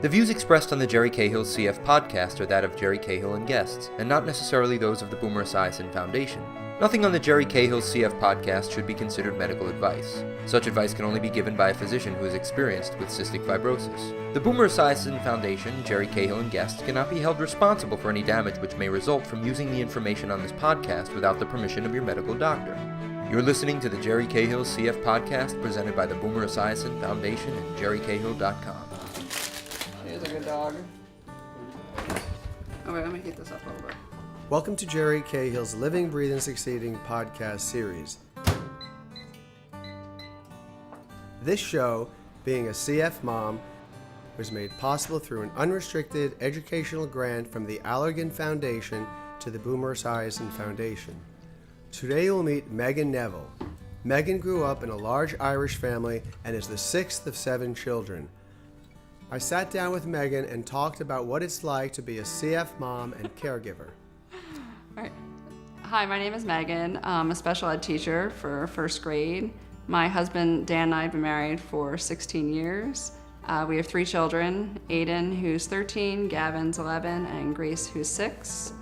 The views expressed on the Jerry Cahill CF podcast are that of Jerry Cahill and guests, and not necessarily those of the Boomer Esiason Foundation. Nothing on the Jerry Cahill CF podcast should be considered medical advice. Such advice can only be given by a physician who is experienced with cystic fibrosis. The Boomer Esiason Foundation, Jerry Cahill and guests cannot be held responsible for any damage which may result from using the information on this podcast without the permission of your medical doctor. You're listening to the Jerry Cahill CF podcast presented by the Boomer Esiason Foundation and jerrycahill.com. Here's a good dog. Oh wait, let me heat this up a little bit. Welcome to Jerry Cahill's Living, Breathing, Succeeding podcast series. This show, being a CF mom, was made possible through an unrestricted educational grant from the Allergan Foundation to the Boomer Esiason Foundation. Today you'll meet Megan Neville. Megan grew up in a large Irish family and is the sixth of 7 children. I sat down with Megan and talked about what it's like to be a CF mom and caregiver. All right. Hi, my name is Megan. I'm a special ed teacher for first grade. My husband Dan and I have been married for 16 years. We have 3 children, Aiden, who's 13, Gavin's 11, and Grace, who's 6.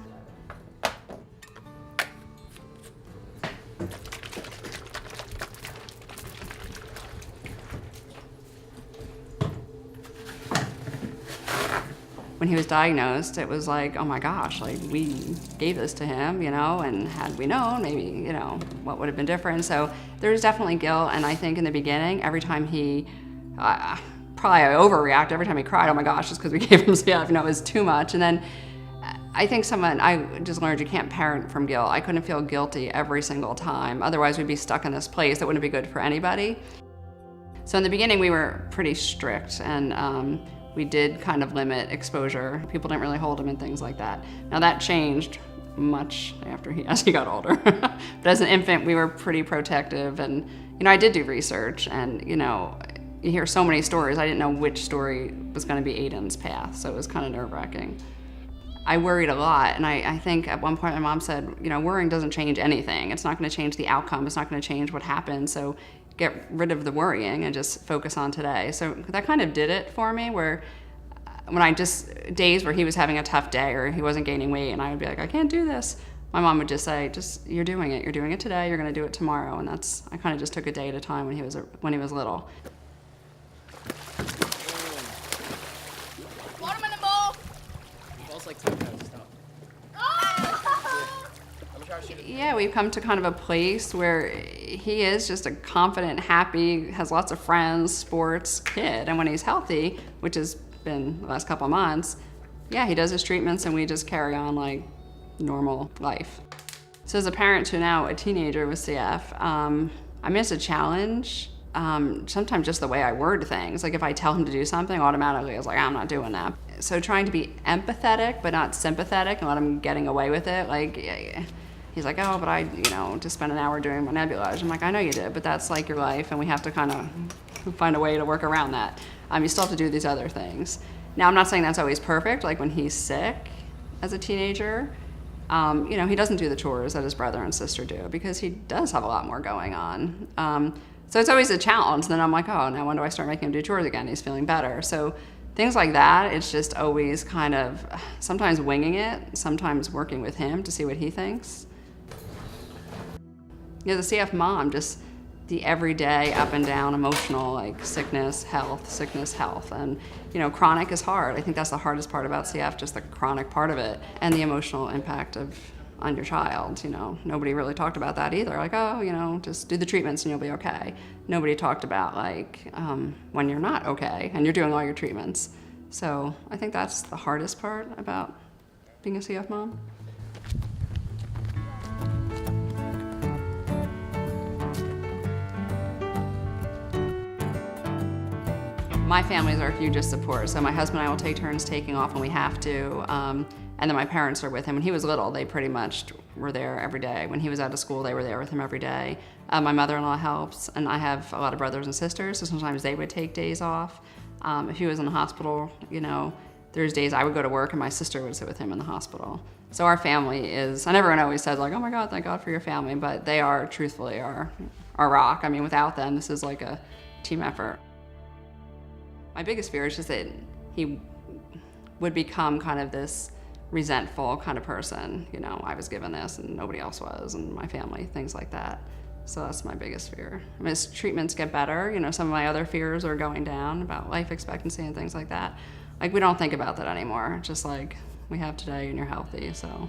When he was diagnosed, it was like, oh my gosh, like we gave this to him, and had we known, maybe, what would have been different. So there's definitely guilt, and I think in the beginning, every time he, probably I overreacted, every time he cried, oh my gosh, just because we gave him CF, it was too much. And then I think I just learned you can't parent from guilt. I couldn't feel guilty every single time. Otherwise we'd be stuck in this place that wouldn't be good for anybody. So in the beginning, we were pretty strict, and we did kind of limit exposure. People didn't really hold him and things like that. Now that changed much as he got older. But as an infant, we were pretty protective, and I did do research, and you hear so many stories. I didn't know which story was going to be Aiden's path, so it was kind of nerve-wracking. I worried a lot, and I think at one point my mom said, worrying doesn't change anything. It's not going to change the outcome. It's not going to change what happened. So get rid of the worrying and just focus on today. So that kind of did it for me, where when days where he was having a tough day or he wasn't gaining weight and I would be like, I can't do this, my mom would just say, you're doing it today, you're going to do it tomorrow. And I kind of just took a day at a time when he was little. Watermelon ball. Balls like sometimes stop. Yeah, we've come to kind of a place where he is just a confident, happy, has lots of friends, sports kid. And when he's healthy, which has been the last couple of months, yeah, he does his treatments and we just carry on like normal life. So as a parent to now a teenager with CF, it's a challenge. Sometimes just the way I word things, like if I tell him to do something, automatically I was like, I'm not doing that. So trying to be empathetic but not sympathetic and let him getting away with it, like he's like, oh, but I, just spent an hour doing my nebulage. I'm like, I know you did, but that's like your life, and we have to kind of find a way to work around that. You still have to do these other things. Now, I'm not saying that's always perfect. Like when he's sick as a teenager, he doesn't do the chores that his brother and sister do because he does have a lot more going on. So it's always a challenge. Then I'm like, oh, now when do I start making him do chores again? He's feeling better. So things like that, it's just always kind of sometimes winging it, sometimes working with him to see what he thinks. The CF mom, just the everyday up and down emotional, like sickness, health. And, chronic is hard. I think that's the hardest part about CF, just the chronic part of it and the emotional impact on your child. Nobody really talked about that either. Like, oh, just do the treatments and you'll be okay. Nobody talked about like when you're not okay and you're doing all your treatments. So I think that's the hardest part about being a CF mom. My families are hugest support. So my husband and I will take turns taking off when we have to. And then my parents are with him. When he was little, they pretty much were there every day. When he was out of school, they were there with him every day. My mother-in-law helps, and I have a lot of brothers and sisters, so sometimes they would take days off. If he was in the hospital, there's days I would go to work and my sister would sit with him in the hospital. So our family is, and everyone always says like, oh my God, thank God for your family, but they are truthfully our rock. Without them, this is like a team effort. My biggest fear is just that he would become kind of this resentful kind of person. You know, I was given this and nobody else was, and my family, things like that. So that's my biggest fear. I mean, as treatments get better, you know, some of my other fears are going down about life expectancy and things like that. Like, we don't think about that anymore. Just like, we have today and you're healthy, so.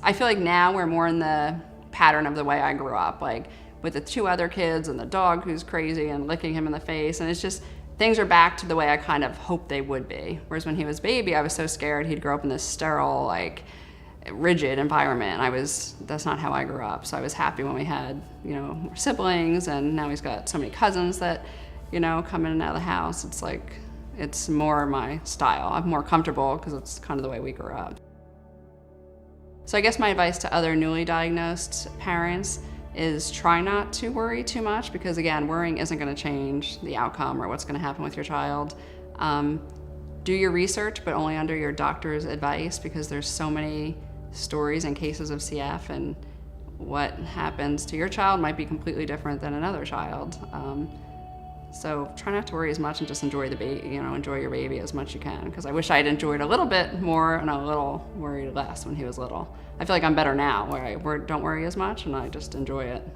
I feel like now we're more in the pattern of the way I grew up, like with the 2 other kids and the dog who's crazy and licking him in the face, and it's just, things are back to the way I kind of hoped they would be. Whereas when he was a baby, I was so scared he'd grow up in this sterile, like, rigid environment. That's not how I grew up. So I was happy when we had, you know, more siblings, and now he's got so many cousins that, you know, come in and out of the house. It's like, it's more my style. I'm more comfortable because it's kind of the way we grew up. So I guess my advice to other newly diagnosed parents is try not to worry too much, because again, worrying isn't going to change the outcome or what's going to happen with your child. Do your research, but only under your doctor's advice, because there's so many stories and cases of CF, and what happens to your child might be completely different than another child. So try not to worry as much and just enjoy the baby, you know, enjoy your baby as much as you can, because I wish I'd enjoyed a little bit more and a little worried less when he was little. I feel like I'm better now, where I don't worry as much and I just enjoy it.